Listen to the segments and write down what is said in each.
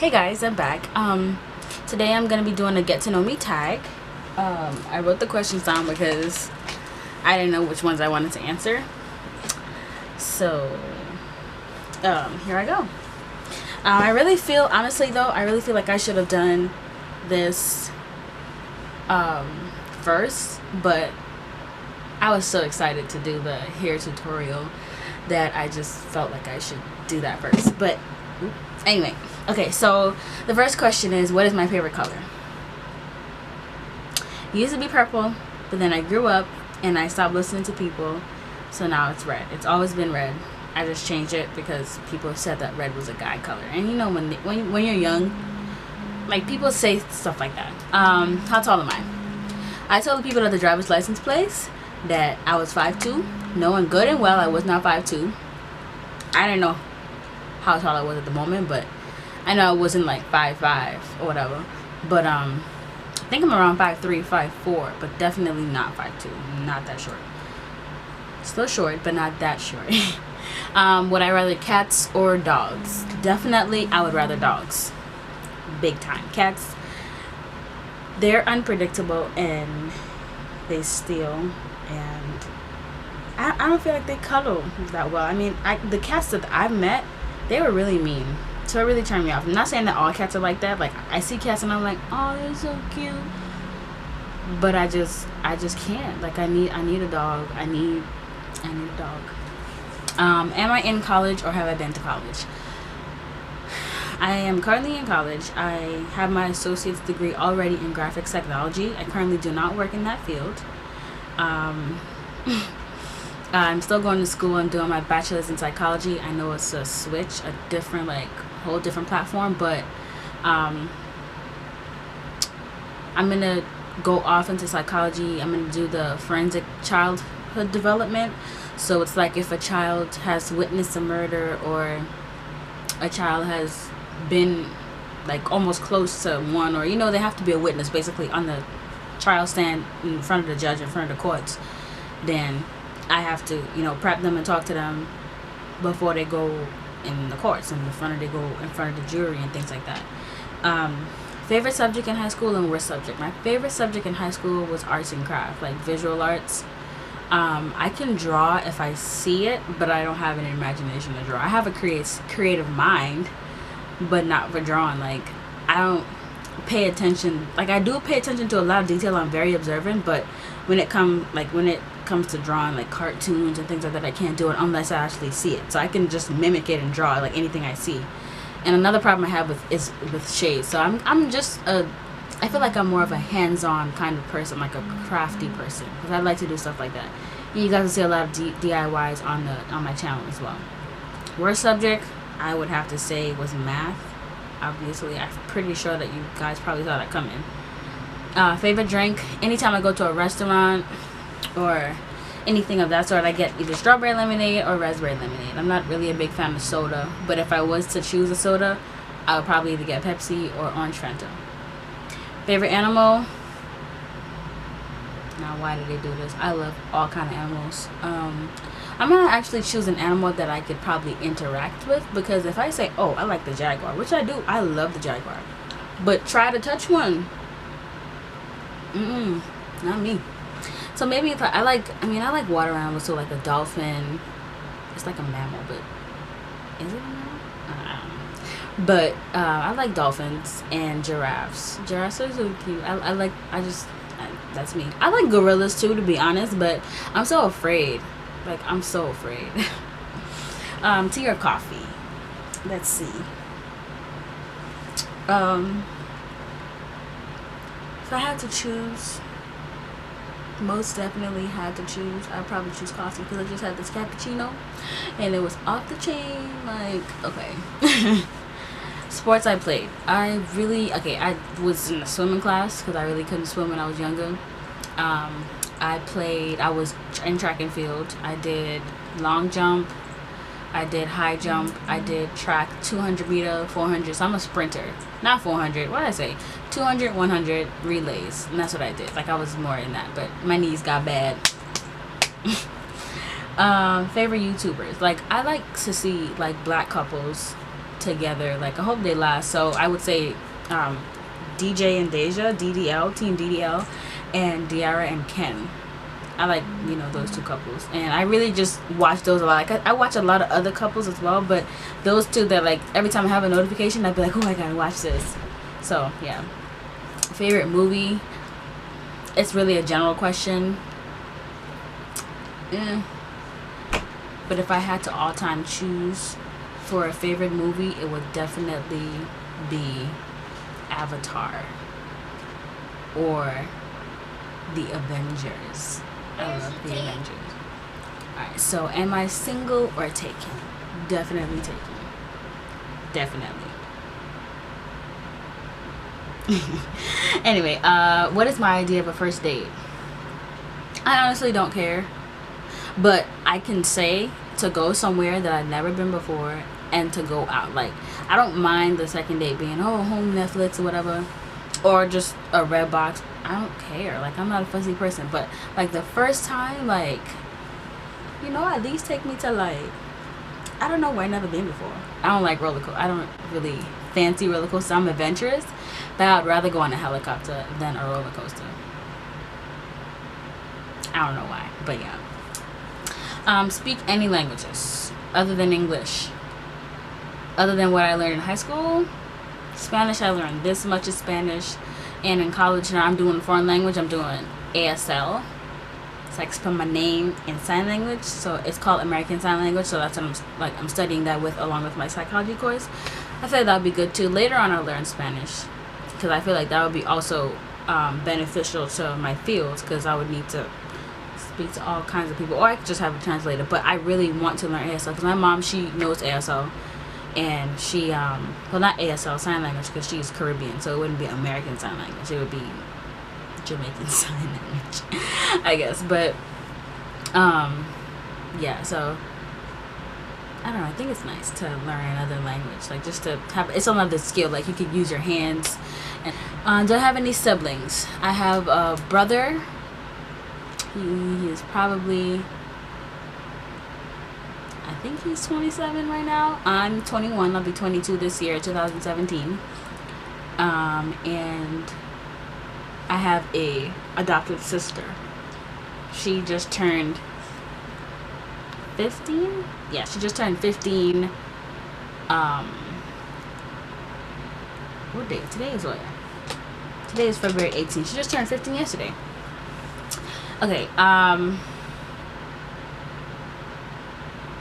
Hey guys, I'm back. Today I'm gonna be doing a get to know me tag. I wrote the questions down because I didn't know which ones I wanted to answer. So, here I go. I really feel like I should have done this first, but I was so excited to do the hair tutorial that I just felt like I should do that first. But anyway, okay, so the first question is, what is my favorite color? It used to be purple, but then I grew up and I stopped listening to people, so now it's red. It's always been red. I just changed it because people said that red was a guy color. And you know, when you're young, like, people say stuff like that. How tall am I? I told the people at the driver's license place that I was 5'2", knowing good and well I was not 5'2". I didn't know how tall I was at the moment, but I know I wasn't like 5'5" or whatever. But I think I'm around 5'3", 5'4", but definitely not 5'2". Not that short. Still short, but not that short. Would I rather cats or dogs? Definitely, I would rather dogs. Big time. Cats, they're unpredictable and they steal, and I don't feel like they cuddle that well. I mean, the cats that I've met, they were really mean, so it really turned me off. I'm not saying that all cats are like that. Like, I see cats and I'm like, oh, they're so cute, but I just can't. Like, I need a dog. I need a dog. Am I in college or have I been to college? I am currently in college. I have my associate's degree already in graphic technology. I currently do not work in that field. I'm still going to school and doing my bachelor's in psychology. I know it's a switch, a different, like, whole different platform, but I'm gonna go off into psychology. I'm gonna do the forensic childhood development. So it's like if a child has witnessed a murder, or a child has been like almost close to one, or, you know, they have to be a witness basically on the trial stand in front of the judge, in front of the courts, then I have to, you know, prep them and talk to them before they go in the courts and they go in front of the jury and things like that. Favorite subject in high school and worst subject? My favorite subject in high school was arts and craft, like visual arts. I can draw if I see it, but I don't have an imagination to draw. I have a creative mind, but not for drawing. Like, I don't pay attention. Like, I do pay attention to a lot of detail. I'm very observant, but when it comes to drawing, like cartoons and things like that, I can't do it unless I actually see it. So I can just mimic it and draw like anything I see. And another problem I have with shades. So I feel like I'm more of a hands-on kind of person, like a crafty person, because I like to do stuff like that. And you guys will see a lot of DIYs on my channel as well. Worst subject, I would have to say, was math. Obviously, I'm pretty sure that you guys probably saw that coming. Favorite drink? Anytime I go to a restaurant or anything of that sort, I get either strawberry lemonade or raspberry lemonade. I'm not really a big fan of soda, but if I was to choose a soda, I would probably either get Pepsi or Orange Fanta. Favorite animal? Now, why did they do this? I love all kind of animals. I'm gonna actually choose an animal that I could probably interact with, because if I say, oh, I like the jaguar, which I do, I love the jaguar, but try to touch one, not me. So maybe if I like water animals, so like a dolphin. It's like a mammal, but is it a mammal? I don't know. But I like dolphins and giraffes. Giraffes are so cute. That's me. I like gorillas too, to be honest, but I'm so afraid. Like, I'm so afraid. Tea or coffee? Let's see. If I had to choose, most definitely had to choose, I'd probably choose coffee, because I just had this cappuccino and it was off the chain. Like, okay. Sports I played. I was in a swimming class because I really couldn't swim when I was younger. I was in track and field. I did long jump, I did high jump, I did track, 200 meter, 400. So I'm a sprinter. Not 400, what did I say? 200, 100 relays. And that's what I did. Like, I was more in that, but my knees got bad. Favorite YouTubers? Like, I like to see, like, black couples together. Like, I hope they last. So I would say DJ and Deja, DDL, Team DDL, and Diara and Ken. I like, those two couples. And I really just watch those a lot. Like, I watch a lot of other couples as well, but those two, that like, every time I have a notification, I'd be like, oh, I gotta watch this. So, yeah. Favorite movie? It's really a general question. But if I had to all-time choose for a favorite movie, it would definitely be Avatar or The Avengers. I love The Avengers. Alright, so am I single or taken? Definitely taken. Definitely. Anyway, what is my idea of a first date? I honestly don't care. But I can say to go somewhere that I've never been before and to go out. Like, I don't mind the second date being, home Netflix or whatever. Or just a red box. I don't care. Like, I'm not a fussy person. But, like, the first time, like, at least take me to, like, I don't know where I've never been before. I don't like roller coasters. I don't really fancy roller coasters. I'm adventurous. But I'd rather go on a helicopter than a roller coaster. I don't know why. But, yeah. Speak any languages other than English. Other than what I learned in high school. Spanish, I learned this much of Spanish. And in college now I'm doing a foreign language. I'm doing ASL. It's like spell my name in sign language. So it's called American Sign Language. So that's what I'm studying that with, along with my psychology course. I feel like that would be good too. Later on I'll learn Spanish. Because I feel like that would be also beneficial to my field. Because I would need to speak to all kinds of people, or I could just have a translator. But I really want to learn ASL because my mom, she knows ASL, and she well, not ASL, sign language, because she's Caribbean, so it wouldn't be American Sign Language, it would be Jamaican Sign Language, I guess. But yeah, so I don't know, I think it's nice to learn another language, like just to have, it's another skill, like you could use your hands. And do I have any siblings? I have a brother. He is probably, I think he's 27 right now. I'm 21. I'll be 22 this year, 2017. And I have a adopted sister. She just turned 15. Yeah, she just turned 15. What day? Today is what? Today is February 18th. She just turned 15 yesterday. Okay,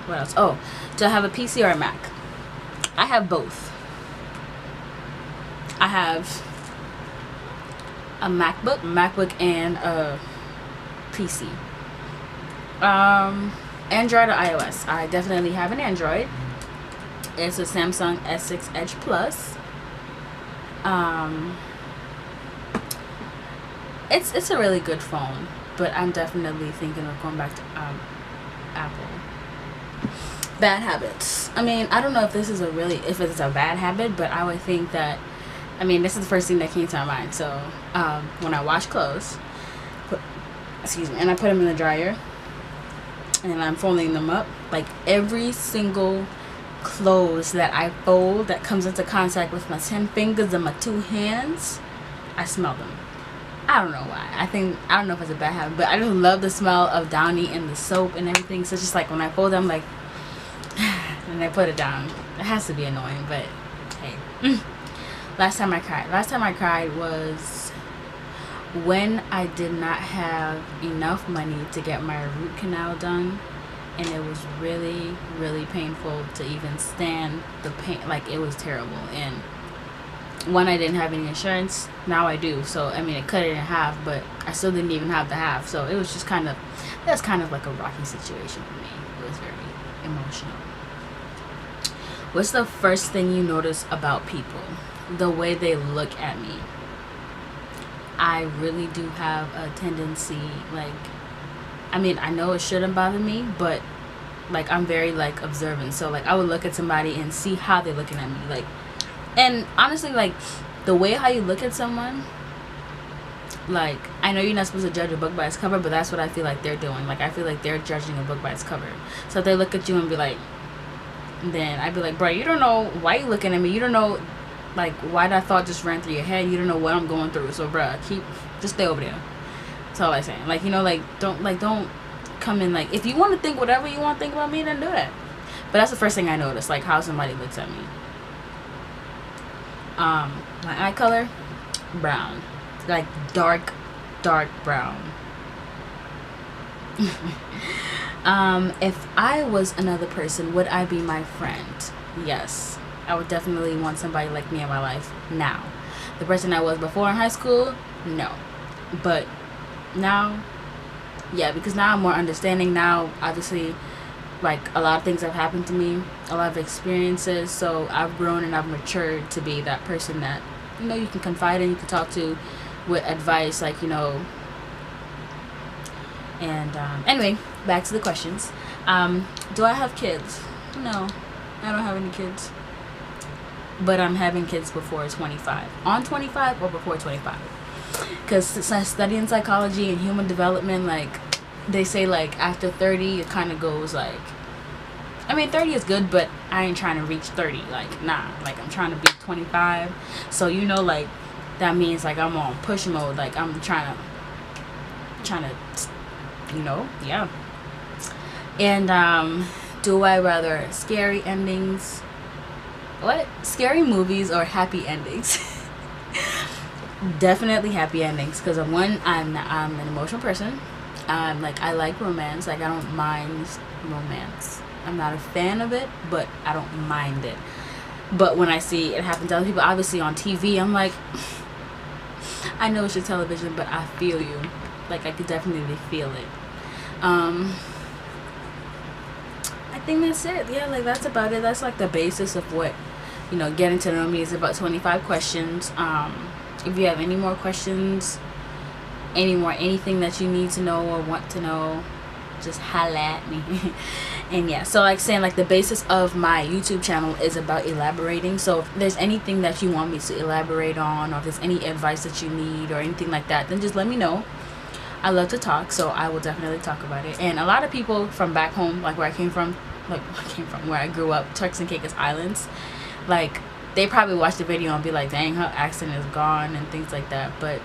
what else? Oh, do I have a PC or a Mac? I have both. I have a MacBook and a PC. Android or iOS? I definitely have an Android. It's a Samsung S6 Edge Plus. It's a really good phone. But I'm definitely thinking of going back to Apple. Bad habits. I mean, I don't know if this is if it's a bad habit, but I would think that, I mean, this is the first thing that came to my mind. So, when I wash clothes, and I put them in the dryer, and I'm folding them up, like every single clothes that I fold that comes into contact with my 10 fingers and my 2 hands, I smell them. I don't know why. I don't know if it's a bad habit, but I just love the smell of Downy and the soap and everything. So it's just like when I fold them, like, and I put it down. It has to be annoying, but hey. Last time I cried was when I did not have enough money to get my root canal done, and it was really, really painful to even stand the pain. Like, it was terrible. And one, I didn't have any insurance. Now I do. So, I mean, it cut it in half, but I still didn't even have the half. So, it was just that's kind of like a rocky situation for me. It was very emotional. What's the first thing you notice about people? The way they look at me. I really do have a tendency, like, I mean, I know it shouldn't bother me, but, like, I'm very, like, observant. So, like, I would look at somebody and see how they're looking at me. Like, and honestly, like, the way how you look at someone, like, I know you're not supposed to judge a book by its cover, but that's what I feel like they're doing. Like, I feel like they're judging a book by its cover. So if they look at you and be like, then I'd be like, bro, you don't know why you looking at me. You don't know, like, why that thought just ran through your head. You don't know what I'm going through. So, bro, just stay over there. That's all I'm saying. Like, you know, like, don't come in, like, if you want to think whatever you want to think about me, then do that. But that's the first thing I noticed, like, how somebody looks at me. My eye color, brown. Like, dark brown. If I was another person, would I be my friend? Yes. I would definitely want somebody like me in my life now. The person I was before in high school, no. But now, yeah, because now I'm more understanding. Now, obviously, like, a lot of things have happened to me, a lot of experiences, so I've grown and I've matured to be that person that, you know, you can confide in, you can talk to with advice, like, you know. And anyway, back to the questions. Do I have kids? No, I don't have any kids, but I'm having kids before 25. On 25 or before 25? Because studying psychology and human development, like, they say, like, after 30 it kind of goes, like, I mean, 30 is good, but I ain't trying to reach 30. Like, nah, like, I'm trying to be 25. So, you know, like, that means, like, I'm on push mode. Like, I'm trying to, you know, yeah. And do I rather scary endings, what, scary movies, or happy endings? Definitely happy endings, because one, I'm an emotional person. Like, I like romance. Like, I don't mind romance. I'm not a fan of it, but I don't mind it. But when I see it happen to other people, obviously on TV, I'm like, I know it's your television, but I feel you. Like, I could definitely feel it. I think that's it. Yeah, like, that's about it. That's like the basis of what, you know, getting to know me is about. 25 questions. If you have any more questions, anything that you need to know or want to know, just holla at me. And yeah, so like saying, like, the basis of my YouTube channel is about elaborating. So if there's anything that you want me to elaborate on, or if there's any advice that you need or anything like that, then just let me know. I love to talk, so I will definitely talk about it. And a lot of people from back home, like where I came from, where I grew up, Turks and Caicos Islands, like, they probably watch the video and be like, dang, her accent is gone and things like that. But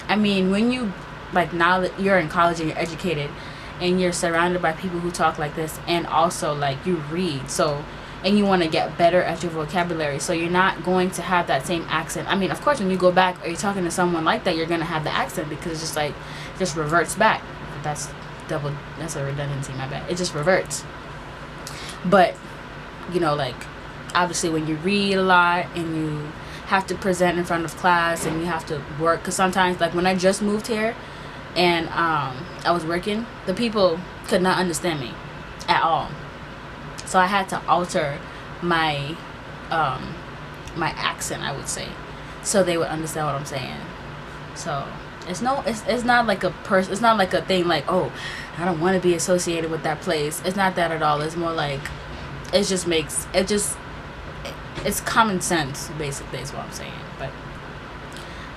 I mean, when you, like, now that you're in college and you're educated and you're surrounded by people who talk like this, and also, like, you read, so, and you want to get better at your vocabulary, so you're not going to have that same accent. I mean, of course, when you go back or you're talking to someone like that, you're going to have the accent, because it's just like, just reverts back. That's a redundancy, my bad. It just reverts. But, you know, like, obviously when you read a lot and you have to present in front of class and you have to work, because sometimes, like, when I just moved here and I was working, the people could not understand me at all, so I had to alter my my accent, I would say, so they would understand what I'm saying. So it's not like it's not like a thing like, oh, I don't want to be associated with that place. It's not that at all. It's more like, it's common sense, basically, is what I'm saying. But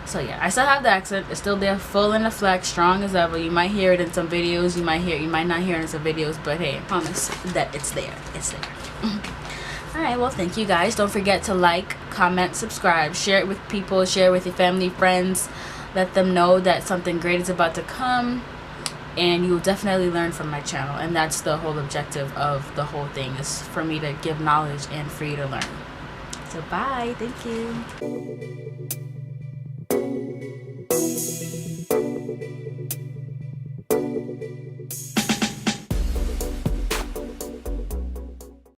so yeah, I still have the accent. It's still there, full in effect, strong as ever. You might hear it in some videos, you might not hear it in some videos, but hey, I promise that it's there. Alright, well, thank you guys. Don't forget to like, comment, subscribe, share it with people, share it with your family, friends. Let them know that something great is about to come, and you will definitely learn from my channel. And that's the whole objective of the whole thing, is for me to give knowledge and for you to learn. So bye, thank you.